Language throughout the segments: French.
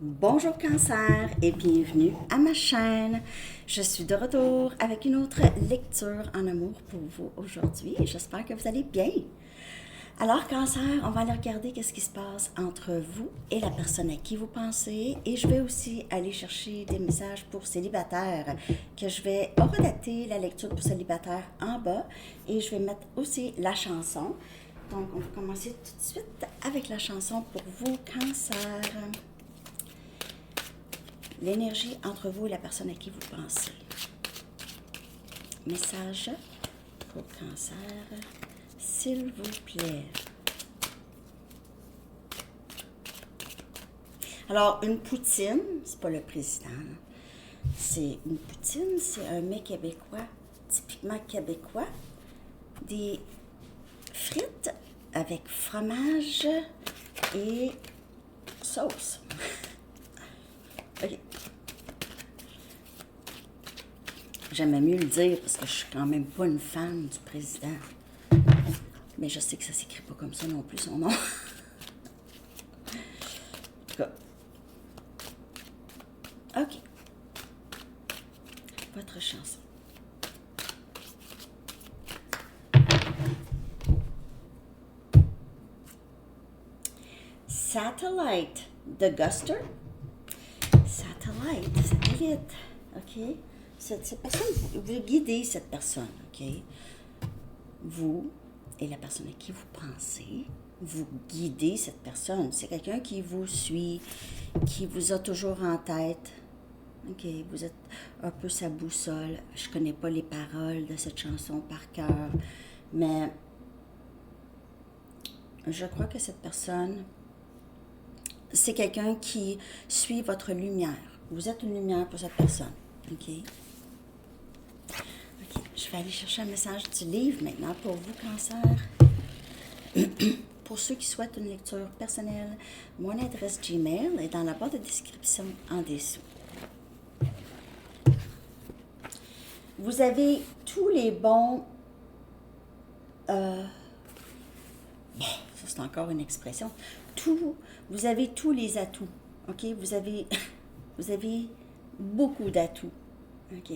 Bonjour Cancer et bienvenue à ma chaîne. Je suis de retour avec une autre lecture en amour pour vous aujourd'hui et j'espère que vous allez bien. Alors Cancer, on va aller regarder qu'est-ce qui se passe entre vous et la personne à qui vous pensez et je vais aussi aller chercher des messages pour célibataires que je vais redater la lecture pour célibataires en bas et je vais mettre aussi la chanson. Donc on va commencer tout de suite avec la chanson pour vous Cancer. L'énergie entre vous et la personne à qui vous pensez. Message pour Cancer, s'il vous plaît. Alors, une poutine, c'est pas le président. C'est une poutine, c'est un mets québécois, typiquement québécois. Des frites avec fromage et sauce. OK. J'aimais mieux le dire parce que je suis quand même pas une fan du président. Mais je sais que ça s'écrit pas comme ça non plus, son nom. En tout cas. OK. Votre chanson. Satellite de Guster. Satellite. OK? Cette personne, vous guidez cette personne, OK? Vous et la personne à qui vous pensez, vous guidez cette personne. C'est quelqu'un qui vous suit, qui vous a toujours en tête. OK? Vous êtes un peu sa boussole. Je connais pas les paroles de cette chanson par cœur, mais je crois que cette personne, c'est quelqu'un qui suit votre lumière. Vous êtes une lumière pour cette personne. OK? OK. Je vais aller chercher un message du livre maintenant pour vous, Cancer. Pour ceux qui souhaitent une lecture personnelle, mon adresse Gmail est dans la barre de description en dessous. Vous avez tous les bons... ça c'est encore une expression. Vous avez tous les atouts. OK? Vous avez beaucoup d'atouts. OK?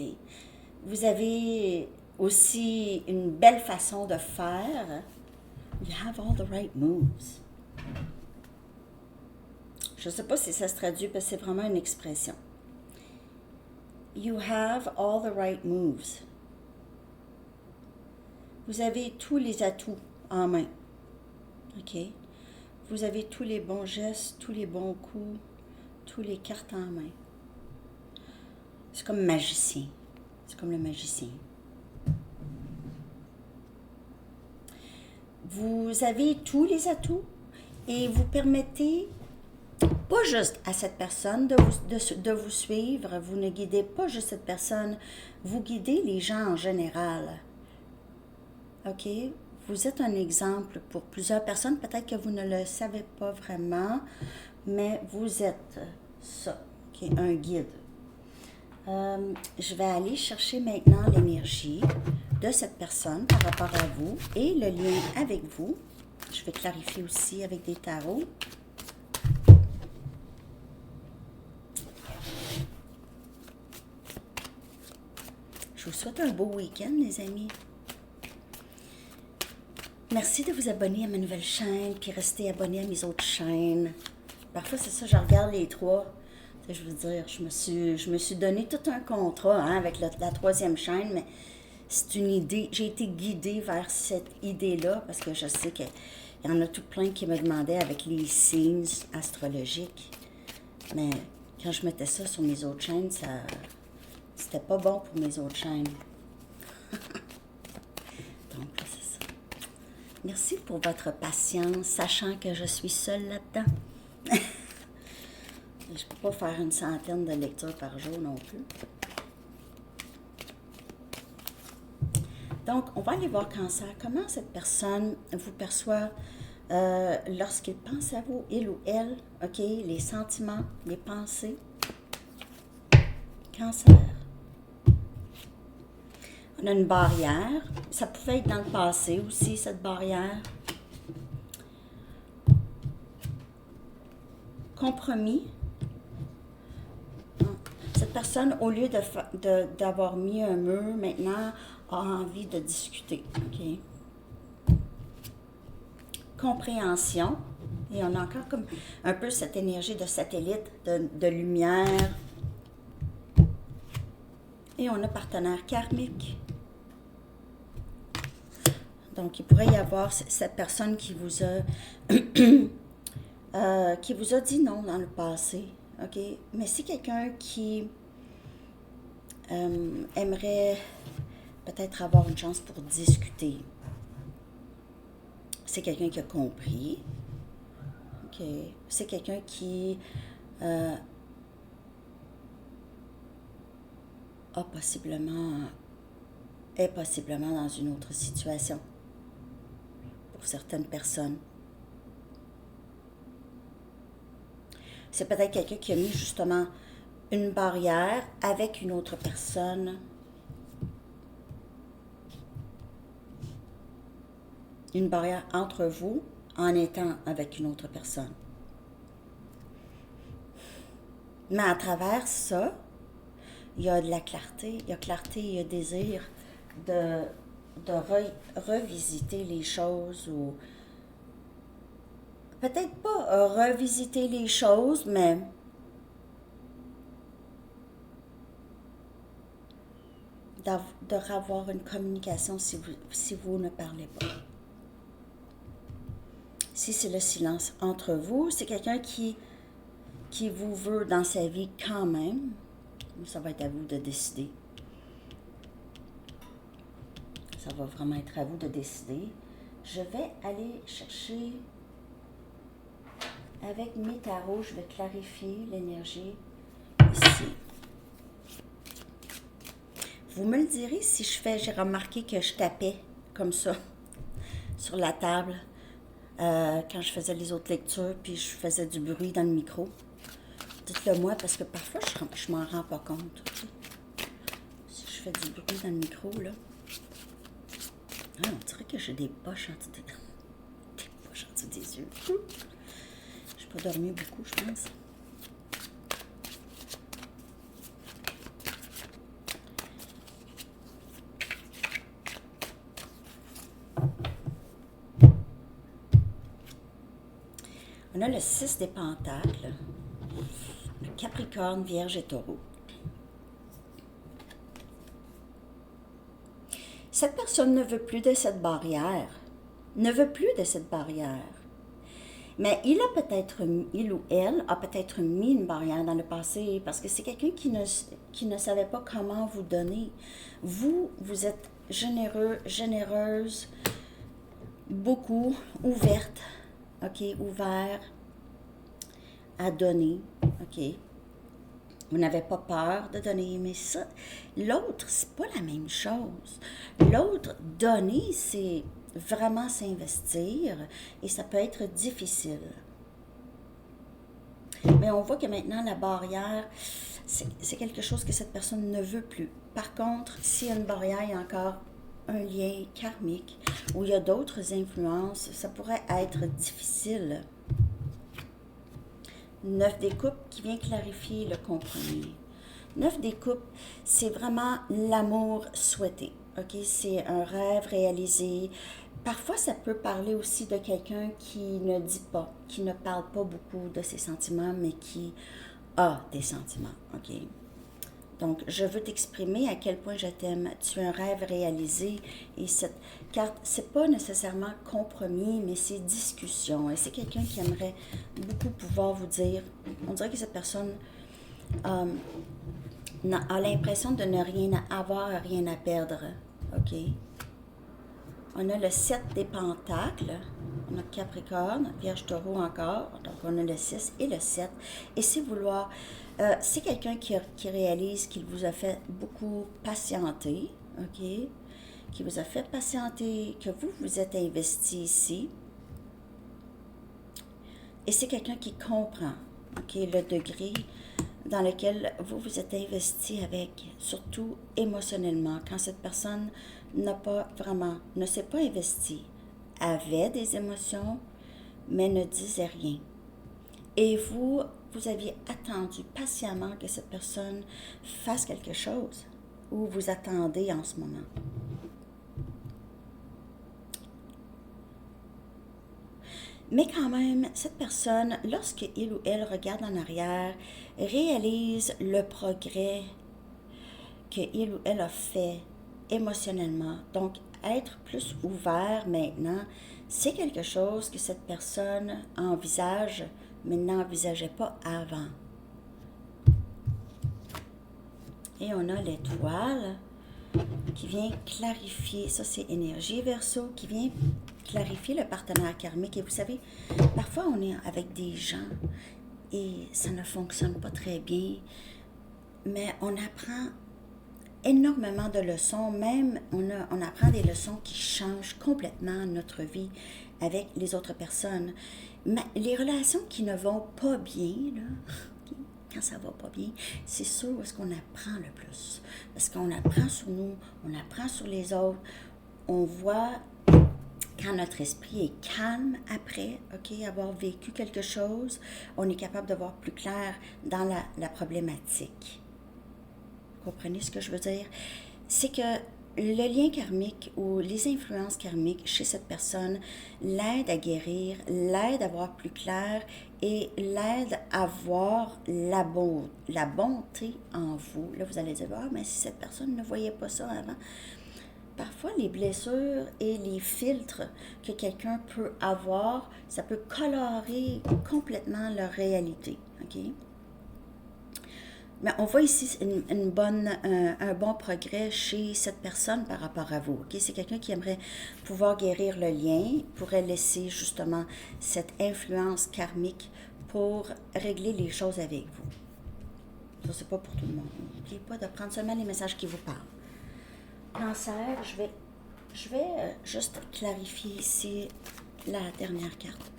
Vous avez aussi une belle façon de faire. You have all the right moves. Je ne sais pas si ça se traduit parce que c'est vraiment une expression. You have all the right moves. Vous avez tous les atouts en main. OK? Vous avez tous les bons gestes, tous les bons coups, tous les cartes en main. C'est comme magicien. C'est comme le magicien. Vous avez tous les atouts et vous permettez pas juste à cette personne de vous suivre. Vous ne guidez pas juste cette personne, vous guidez les gens en général. OK? Vous êtes un exemple pour plusieurs personnes. Peut-être que vous ne le savez pas vraiment, mais vous êtes ça, OK? Un guide. Je vais aller chercher maintenant l'énergie de cette personne par rapport à vous et le lien avec vous. Je vais clarifier aussi avec des tarots. Je vous souhaite un beau week-end, les amis. Merci de vous abonner à ma nouvelle chaîne, puis rester abonné à mes autres chaînes. Parfois, c'est ça, je regarde les trois. Je veux dire, je me suis donné tout un contrat avec la troisième chaîne, mais c'est une idée. J'ai été guidée vers cette idée-là parce que je sais qu'il y en a tout plein qui me demandaient avec les signes astrologiques. Mais quand je mettais ça sur mes autres chaînes, c'était pas bon pour mes autres chaînes. Donc, c'est ça. Merci pour votre patience, sachant que je suis seule là-dedans. Je ne peux pas faire une centaine de lectures par jour non plus. Donc, on va aller voir Cancer. Comment cette personne vous perçoit lorsqu'il pense à vous, il ou elle, OK? Les sentiments, les pensées. Cancer. On a une barrière. Ça pouvait être dans le passé aussi, cette barrière. Compromis. Cette personne, au lieu d'avoir mis un mur, maintenant, a envie de discuter. OK? Compréhension. Et on a encore comme un peu cette énergie de satellite, de lumière. Et on a partenaire karmique. Donc, il pourrait y avoir cette personne qui vous a dit non dans le passé. OK? Mais c'est quelqu'un qui aimerait peut-être avoir une chance pour discuter. C'est quelqu'un qui a compris. OK? C'est quelqu'un qui est possiblement dans une autre situation pour certaines personnes. C'est peut-être quelqu'un qui a mis justement une barrière avec une autre personne. Une barrière entre vous en étant avec une autre personne. Mais à travers ça, il y a de la clarté. Il y a clarté, il y a désir de revisiter les choses ou peut-être pas revisiter les choses, mais d'avoir une communication si vous ne parlez pas. Si c'est le silence entre vous, c'est quelqu'un qui vous veut dans sa vie quand même. Ça va être à vous de décider. Ça va vraiment être à vous de décider. Je vais aller chercher, avec mes tarots, je vais clarifier l'énergie ici. Vous me le direz si j'ai remarqué que je tapais comme ça sur la table quand je faisais les autres lectures, puis je faisais du bruit dans le micro. Dites-le moi parce que parfois je m'en rends pas compte. Si je fais du bruit dans le micro, là. Ah, on dirait que j'ai des poches en dessous des yeux. Je n'ai pas dormi beaucoup, je pense. On a le 6 des pentacles, le Capricorne, Vierge et Taureau. Cette personne ne veut plus de cette barrière, Mais il ou elle a peut-être mis une barrière dans le passé parce que c'est quelqu'un qui ne savait pas comment vous donner. Vous êtes généreux, généreuse, beaucoup, ouverte, OK, ouvert à donner, OK. Vous n'avez pas peur de donner, mais ça, l'autre, c'est pas la même chose. L'autre, donner, c'est vraiment s'investir et ça peut être difficile. Mais on voit que maintenant, la barrière, c'est quelque chose que cette personne ne veut plus. Par contre, s'il y a une barrière, il y a encore un lien karmique où il y a d'autres influences, ça pourrait être difficile. 9 des coupes qui vient clarifier le compromis. 9 des coupes, c'est vraiment l'amour souhaité. OK? C'est un rêve réalisé. Parfois, ça peut parler aussi de quelqu'un qui ne dit pas, qui ne parle pas beaucoup de ses sentiments, mais qui a des sentiments. OK? Donc, je veux t'exprimer à quel point je t'aime. Tu es un rêve réalisé. Et cette carte, c'est pas nécessairement compromis, mais c'est discussion. Et c'est quelqu'un qui aimerait beaucoup pouvoir vous dire, on dirait que cette personne a l'impression de ne rien avoir, rien à perdre. OK? On a le 7 des pentacles. On a Capricorne, Vierge, Taureau encore. Donc, on a le 6 et le 7. Et c'est vouloir... c'est quelqu'un qui réalise qu'il vous a fait beaucoup patienter, OK? Qui vous a fait patienter, que vous êtes investi ici. Et c'est quelqu'un qui comprend, OK, le degré dans lequel vous êtes investi avec, surtout émotionnellement, quand cette personne ne s'est pas investie, avait des émotions, mais ne disait rien. Et vous vous aviez attendu patiemment que cette personne fasse quelque chose ou vous attendez en ce moment. Mais quand même, cette personne, lorsque il ou elle regarde en arrière, réalise le progrès qu'il ou elle a fait émotionnellement. Donc, être plus ouvert maintenant, c'est quelque chose que cette personne envisage, mais n'envisageait pas avant. Et on a l'étoile qui vient clarifier, ça c'est énergie Verseau, qui vient clarifier le partenaire karmique. Et vous savez, parfois on est avec des gens et ça ne fonctionne pas très bien, mais on apprend énormément de leçons, même on apprend des leçons qui changent complètement notre vie avec les autres personnes. Mais les relations qui ne vont pas bien, là, quand ça va pas bien, c'est sûr où est-ce qu'on apprend le plus. Parce qu'on apprend sur nous, on apprend sur les autres, on voit quand notre esprit est calme après, avoir vécu quelque chose, on est capable de voir plus clair dans la problématique. Vous comprenez ce que je veux dire? C'est que le lien karmique ou les influences karmiques chez cette personne l'aident à guérir, l'aident à voir plus clair et l'aident à voir la bonté en vous. Là, vous allez dire, mais si cette personne ne voyait pas ça avant. Parfois, les blessures et les filtres que quelqu'un peut avoir, ça peut colorer complètement leur réalité. Mais on voit ici un bon progrès chez cette personne par rapport à vous. C'est quelqu'un qui aimerait pouvoir guérir le lien, pourrait laisser justement cette influence karmique pour régler les choses avec vous. Ça, c'est pas pour tout le monde. N'oubliez pas de prendre seulement les messages qui vous parlent. Cancer, je vais juste clarifier ici la dernière carte.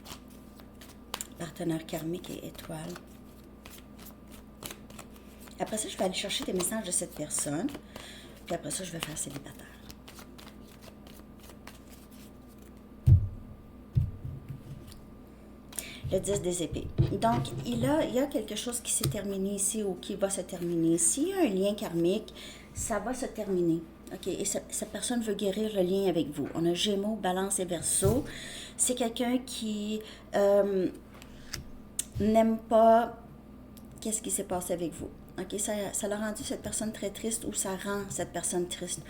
Partenaire karmique et étoile. Après ça, je vais aller chercher des messages de cette personne. Puis après ça, je vais faire célibataire. Le 10 des épées. Donc, il y a quelque chose qui s'est terminé ici ou qui va se terminer. S'il y a un lien karmique, ça va se terminer. Et cette personne veut guérir le lien avec vous. On a Gémeaux, Balance et Verseau. C'est quelqu'un qui n'aime pas qu'est-ce qui s'est passé avec vous. Ça l'a rendu cette personne très triste ou ça rend cette personne triste.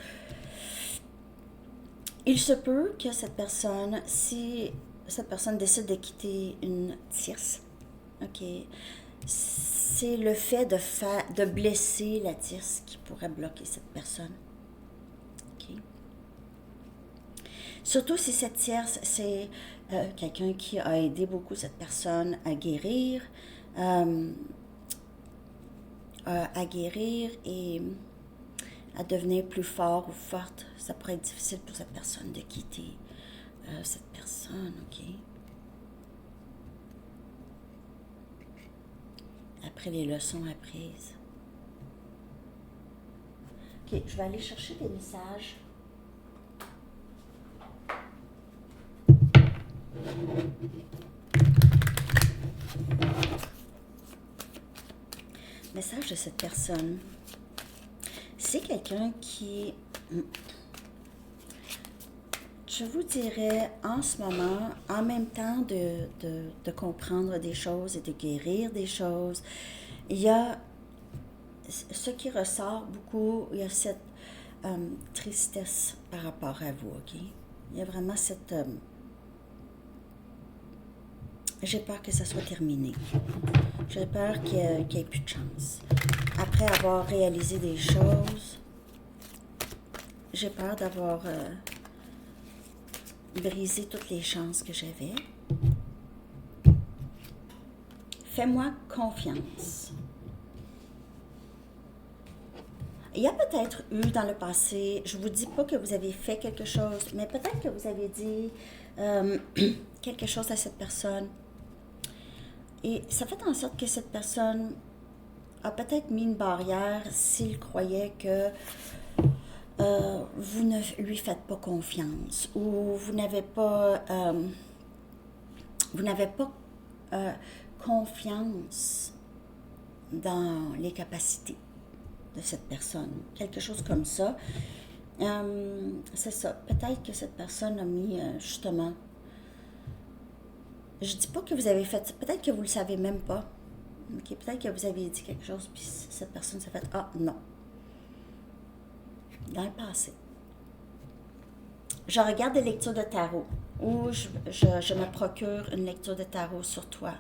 Il se peut que cette personne, si cette personne décide de quitter une tierce, c'est le fait de blesser la tierce qui pourrait bloquer cette personne. Surtout si cette tierce, c'est quelqu'un qui a aidé beaucoup cette personne à guérir, et à devenir plus fort ou forte. Ça pourrait être difficile pour cette personne de quitter cette personne, Après les leçons apprises. Je vais aller chercher des messages. Message de cette personne. C'est quelqu'un qui, je vous dirais, en ce moment, en même temps de comprendre des choses et de guérir des choses, il y a ce qui ressort beaucoup, il y a cette tristesse par rapport à vous, Il y a vraiment cette... j'ai peur que ça soit terminé. J'ai peur qu'il n'y ait plus de chance. Après avoir réalisé des choses, j'ai peur d'avoir brisé toutes les chances que j'avais. Fais-moi confiance. Il y a peut-être eu dans le passé, je ne vous dis pas que vous avez fait quelque chose, mais peut-être que vous avez dit quelque chose à cette personne. Et ça fait en sorte que cette personne a peut-être mis une barrière s'il croyait que vous ne lui faites pas confiance ou vous n'avez pas confiance dans les capacités de cette personne. Quelque chose comme ça. C'est ça. Peut-être que cette personne a mis, justement... Je dis pas que vous avez fait ça. Peut-être que vous le savez même pas. Okay? Peut-être que vous avez dit quelque chose, puis cette personne s'est fait « Ah, non. » Dans le passé. Je regarde des lectures de tarot ou je me procure une lecture de tarot sur toi.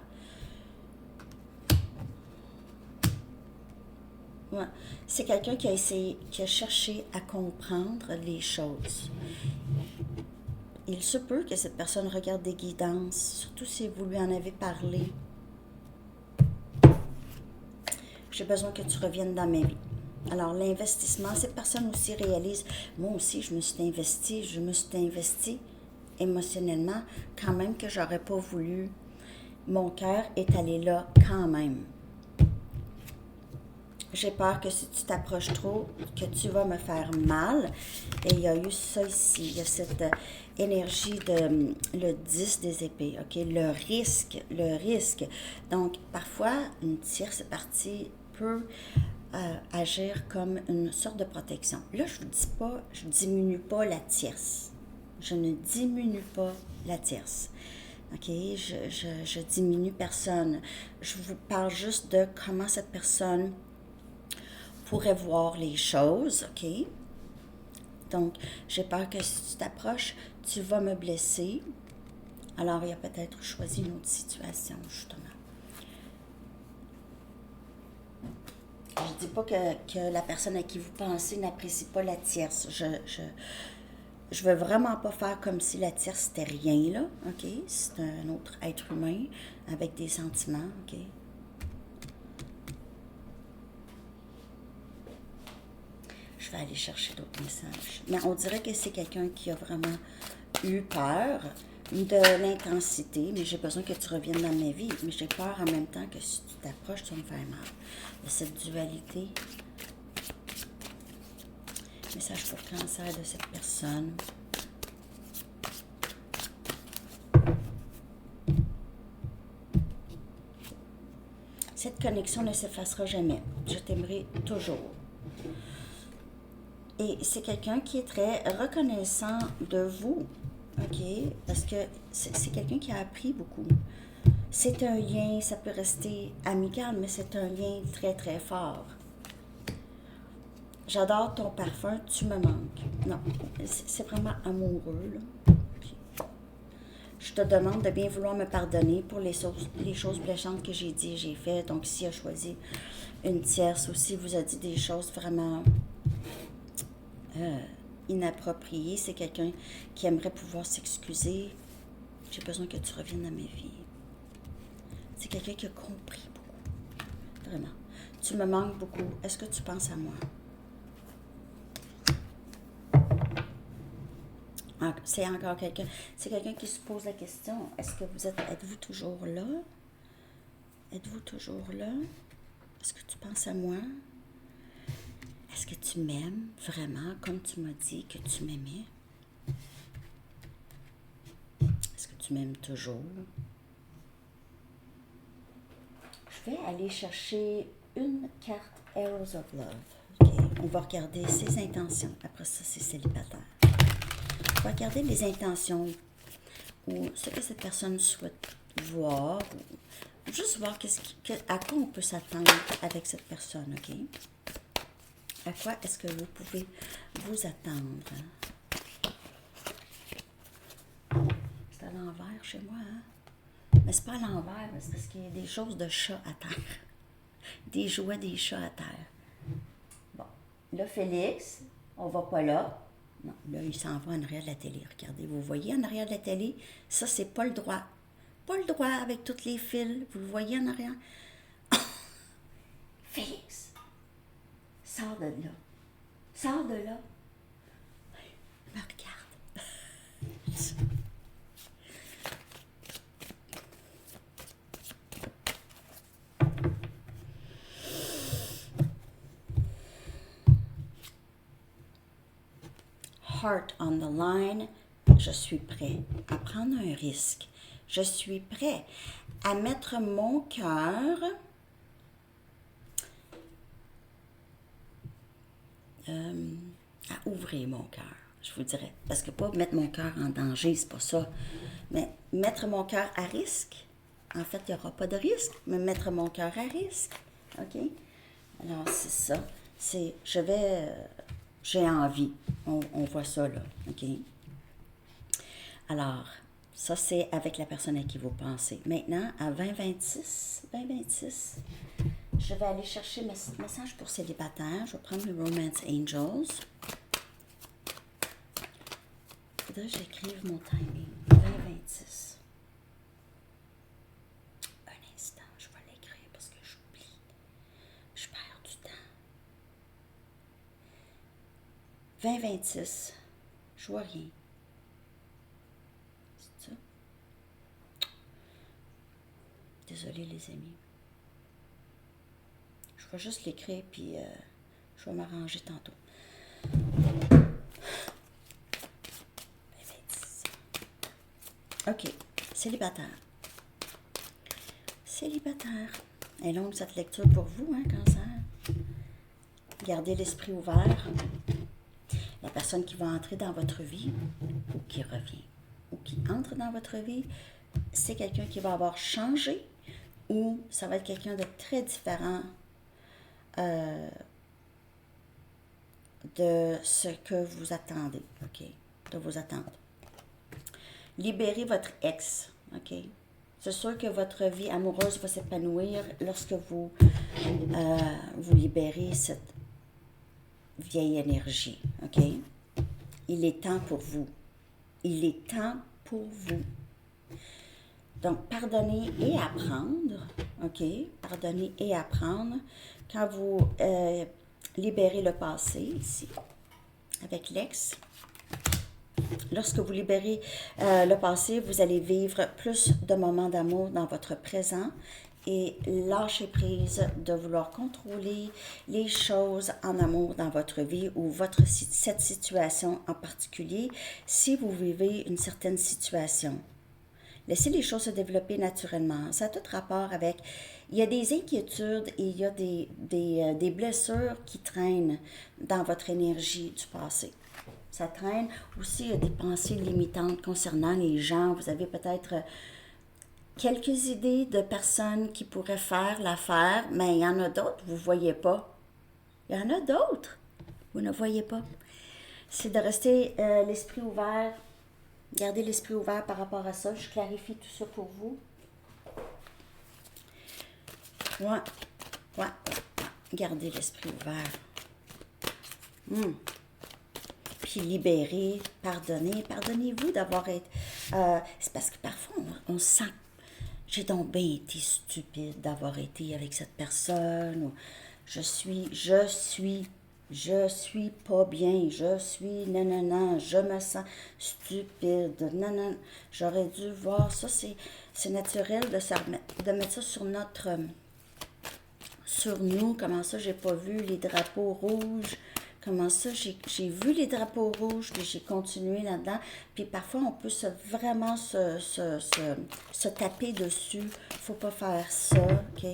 Ouais. C'est quelqu'un qui a essayé, qui a cherché à comprendre les choses. Il se peut que cette personne regarde des guidances, surtout si vous lui en avez parlé. J'ai besoin que tu reviennes dans ma vie. Alors, l'investissement, cette personne aussi réalise, moi aussi, je me suis investie émotionnellement, quand même que j'aurais pas voulu. Mon cœur est allé là quand même. J'ai peur que si tu t'approches trop, que tu vas me faire mal. Et il y a eu ça ici. Il y a cette énergie de le 10 des épées. OK? Le risque. Donc, parfois, une tierce partie peut agir comme une sorte de protection. Là, je vous dis pas, je diminue pas la tierce. Je ne diminue pas la tierce. OK? Je diminue personne. Je vous parle juste de comment cette personne pourrait voir les choses, OK? Donc, j'ai peur que si tu t'approches, tu vas me blesser. Alors, il a peut-être choisi une autre situation, justement. Je ne dis pas que la personne à qui vous pensez n'apprécie pas la tierce. Je veux vraiment pas faire comme si la tierce c'était rien, là, OK? C'est un autre être humain avec des sentiments, OK? Je vais aller chercher d'autres messages. Mais on dirait que c'est quelqu'un qui a vraiment eu peur de l'intensité, mais j'ai besoin que tu reviennes dans ma vie. Mais j'ai peur en même temps que si tu t'approches, tu vas me faire mal. Il y a cette dualité. Message pour cancer de cette personne. Cette connexion ne s'effacera jamais. Je t'aimerai toujours. Et c'est quelqu'un qui est très reconnaissant de vous, OK? Parce que c'est quelqu'un qui a appris beaucoup. C'est un lien, ça peut rester amical, mais c'est un lien très, très fort. J'adore ton parfum, tu me manques. Non, c'est vraiment amoureux, là. Okay. Je te demande de bien vouloir me pardonner pour les choses blessantes que j'ai dit et j'ai fait. Donc, s'il a choisi une tierce ou s'il vous a dit des choses vraiment... inapproprié, c'est quelqu'un qui aimerait pouvoir s'excuser. J'ai besoin que tu reviennes dans ma vie. C'est quelqu'un qui a compris beaucoup. Vraiment. Tu me manques beaucoup. Est-ce que tu penses à moi? C'est encore quelqu'un. C'est quelqu'un qui se pose la question. Est-ce que êtes-vous toujours là? Êtes-vous toujours là? Est-ce que tu penses à moi? Est-ce que tu m'aimes vraiment comme tu m'as dit que tu m'aimais? Est-ce que tu m'aimes toujours? Je vais aller chercher une carte Arrows of Love. Okay. On va regarder ses intentions. Après ça, c'est célibataire. On va regarder les intentions ou ce que cette personne souhaite voir. Ou juste voir à quoi on peut s'attendre avec cette personne, OK? À quoi est-ce que vous pouvez vous attendre? C'est à l'envers chez moi, hein? Mais c'est pas à l'envers, c'est parce qu'il y a des choses de chat à terre. Des jouets des chats à terre. Bon. Là, Félix, on va pas là. Non, là, il s'en va en arrière de la télé. Regardez, vous voyez en arrière de la télé? Ça, c'est pas le droit. Pas le droit avec tous les fils. Vous le voyez en arrière? Félix! Sors de là. Sors de là. Me regarde. Heart on the line. Je suis prêt à prendre un risque. Je suis prêt à mettre mon cœur à ouvrir mon cœur, je vous dirais. Parce que pas mettre mon cœur en danger, c'est pas ça. Mais mettre mon cœur à risque, en fait, il n'y aura pas de risque, mais mettre mon cœur à risque. OK? Alors, c'est ça. J'ai envie. On voit ça, là. OK? Alors, ça, c'est avec la personne à qui vous pensez. Maintenant, à 2026, je vais aller chercher mes messages pour célibataires. Je vais prendre le Romance Angels. Il faudrait que j'écrive mon timing. 2026. Un instant, je vais l'écrire parce que j'oublie. Je perds du temps. 2026. Je vois rien. C'est ça? Désolée, les amis. Je vais juste l'écrire, puis je vais m'arranger tantôt. 26. OK. Célibataire. Célibataire. Elle est longue cette lecture pour vous, hein, Cancer? Gardez l'esprit ouvert. La personne qui va entrer dans votre vie, ou qui revient, ou qui entre dans votre vie, c'est quelqu'un qui va avoir changé, ou ça va être quelqu'un de très différent de ce que vous attendez, OK? De vos attentes. Libérez votre ex, OK? C'est sûr que votre vie amoureuse va s'épanouir lorsque vous libérez cette vieille énergie, OK? Il est temps pour vous. Il est temps pour vous. Donc, pardonner et apprendre, OK? Pardonner et apprendre. Quand vous libérez le passé, ici, avec l'ex, lorsque vous libérez le passé, vous allez vivre plus de moments d'amour dans votre présent et lâcher prise de vouloir contrôler les choses en amour dans votre vie ou cette situation en particulier si vous vivez une certaine situation. Laissez les choses se développer naturellement. Ça a tout rapport avec... Il y a des inquiétudes et il y a des blessures qui traînent dans votre énergie du passé. Ça traîne aussi, il y a des pensées limitantes concernant les gens. Vous avez peut-être quelques idées de personnes qui pourraient faire l'affaire, mais il y en a d'autres, vous ne voyez pas. Il y en a d'autres, vous ne voyez pas. C'est de rester l'esprit ouvert. Gardez l'esprit ouvert par rapport à ça. Je clarifie tout ça pour vous. Ouais. Gardez l'esprit ouvert. Puis libérez, pardonnez. Pardonnez-vous d'avoir été... c'est parce que parfois, on sent... J'ai donc bien été stupide d'avoir été avec cette personne. Ou je suis pas bien, je suis non, je me sens stupide, non, j'aurais dû voir ça, c'est naturel de mettre ça sur nous, comment ça j'ai pas vu les drapeaux rouges, comment ça j'ai vu les drapeaux rouges, puis j'ai continué là-dedans, puis parfois on peut vraiment se taper dessus, faut pas faire ça, ok,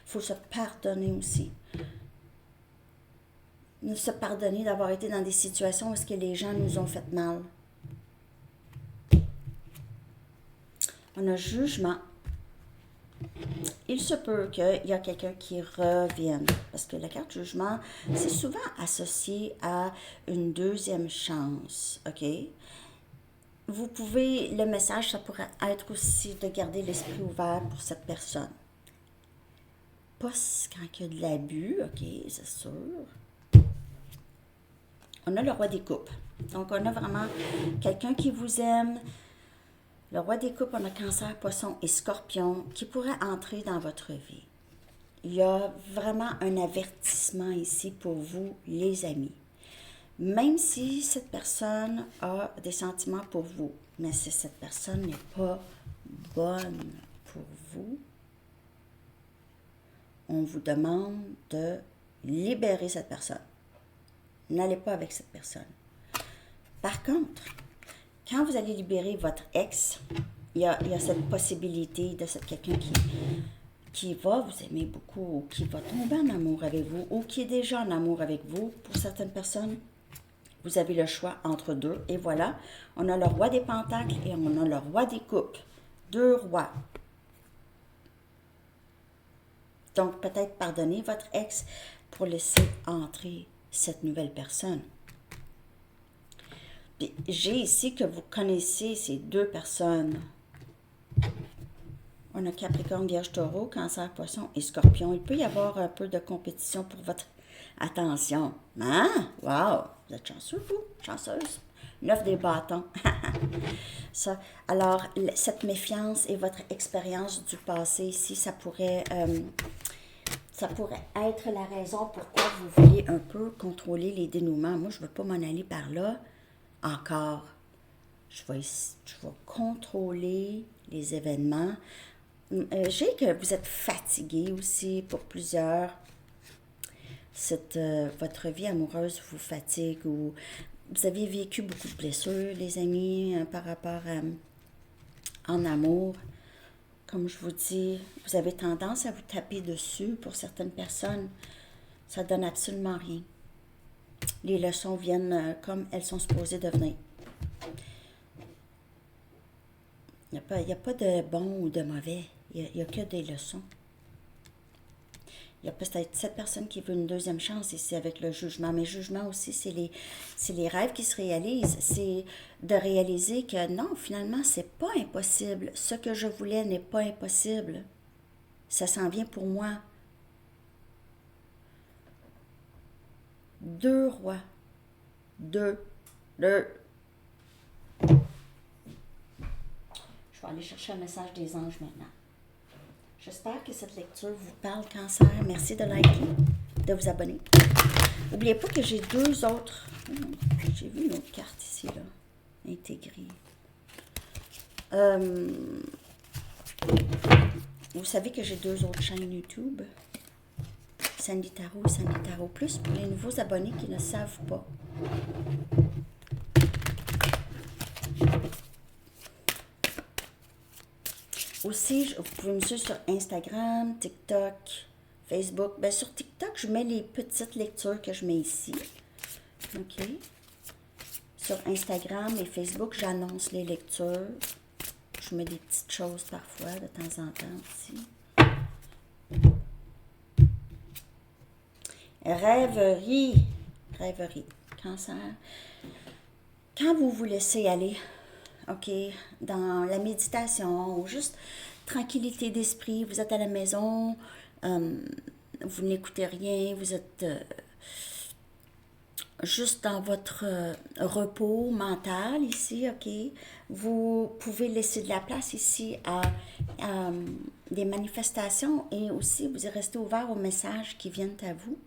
faut se pardonner aussi. Nous se pardonner d'avoir été dans des situations où est-ce que les gens nous ont fait mal. On a jugement. Il se peut qu'il y a quelqu'un qui revienne. Parce que la carte jugement, c'est souvent associé à une deuxième chance. OK? Le message, ça pourrait être aussi de garder l'esprit ouvert pour cette personne. Pas quand il y a de l'abus, OK, c'est sûr. On a le roi des coupes. Donc, on a vraiment quelqu'un qui vous aime. Le roi des coupes, on a Cancer, Poisson et Scorpion qui pourrait entrer dans votre vie. Il y a vraiment un avertissement ici pour vous, les amis. Même si cette personne a des sentiments pour vous, mais si cette personne n'est pas bonne pour vous, on vous demande de libérer cette personne. N'allez pas avec cette personne. Par contre, quand vous allez libérer votre ex, il y a cette possibilité de quelqu'un qui va vous aimer beaucoup, ou qui va tomber en amour avec vous, ou qui est déjà en amour avec vous, pour certaines personnes. Vous avez le choix entre deux. Et voilà, on a le roi des pentacles et on a le roi des coupes. Deux rois. Donc, peut-être pardonner votre ex pour laisser entrer cette nouvelle personne. Puis, j'ai ici que vous connaissez ces deux personnes. On a Capricorne, Vierge, Taureau, Cancer, Poisson et Scorpion. Il peut y avoir un peu de compétition pour votre attention. Hein? Wow! Vous êtes chanceux, vous? Chanceuse? 9 des bâtons. Ça. Alors, cette méfiance et votre expérience du passé ici, ça pourrait être la raison pourquoi vous voulez un peu contrôler les dénouements. Moi, je ne veux pas m'en aller par là encore. Je vais contrôler les événements. J'ai que vous êtes fatigué aussi pour plusieurs. Votre vie amoureuse vous fatigue ou vous avez vécu beaucoup de blessures, les amis, par rapport en amour. Comme je vous dis, vous avez tendance à vous taper dessus pour certaines personnes. Ça donne absolument rien. Les leçons viennent comme elles sont supposées de venir. Il n'y a pas de bon ou de mauvais. Il n'y a que des leçons. Il y a peut-être cette personne qui veut une deuxième chance ici avec le jugement. Mais le jugement aussi, c'est les rêves qui se réalisent. C'est de réaliser que non, finalement, c'est pas impossible. Ce que je voulais n'est pas impossible. Ça s'en vient pour moi. Deux rois. Deux. Je vais aller chercher un message des anges maintenant. J'espère que cette lecture vous parle, Cancer. Merci de liker, de vous abonner. N'oubliez pas que j'ai deux autres... j'ai vu une autre carte ici, là. Intégrée. Vous savez que j'ai deux autres chaînes YouTube. Sandy Tarot et Sandy Tarot Plus pour les nouveaux abonnés qui ne savent pas. Aussi, vous pouvez me suivre sur Instagram, TikTok, Facebook. Bien, sur TikTok, je mets les petites lectures que je mets ici. OK. Sur Instagram et Facebook, j'annonce les lectures. Je mets des petites choses parfois, de temps en temps aussi. Rêverie. Rêverie. Cancer. Quand vous vous laissez aller, OK, dans la méditation ou juste tranquillité d'esprit, vous êtes à la maison, vous n'écoutez rien, vous êtes juste dans votre repos mental ici, OK, vous pouvez laisser de la place ici à des manifestations et aussi vous restez ouvert aux messages qui viennent à vous.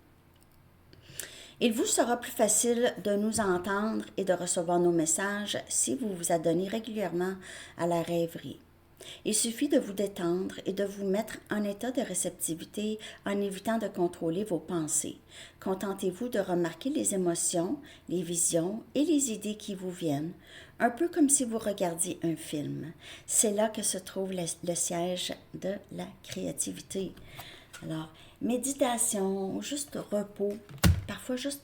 Il vous sera plus facile de nous entendre et de recevoir nos messages si vous vous adonnez régulièrement à la rêverie. Il suffit de vous détendre et de vous mettre en état de réceptivité en évitant de contrôler vos pensées. Contentez-vous de remarquer les émotions, les visions et les idées qui vous viennent, un peu comme si vous regardiez un film. C'est là que se trouve le siège de la créativité. Alors, méditation, juste repos, parfois juste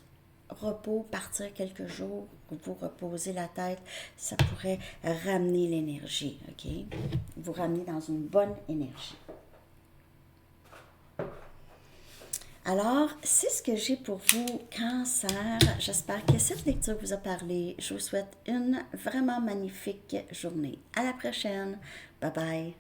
repos, partir quelques jours, vous reposer la tête, ça pourrait ramener l'énergie, OK? Vous ramener dans une bonne énergie. Alors, c'est ce que j'ai pour vous, Cancer. J'espère que cette lecture vous a parlé. Je vous souhaite une vraiment magnifique journée. À la prochaine. Bye bye.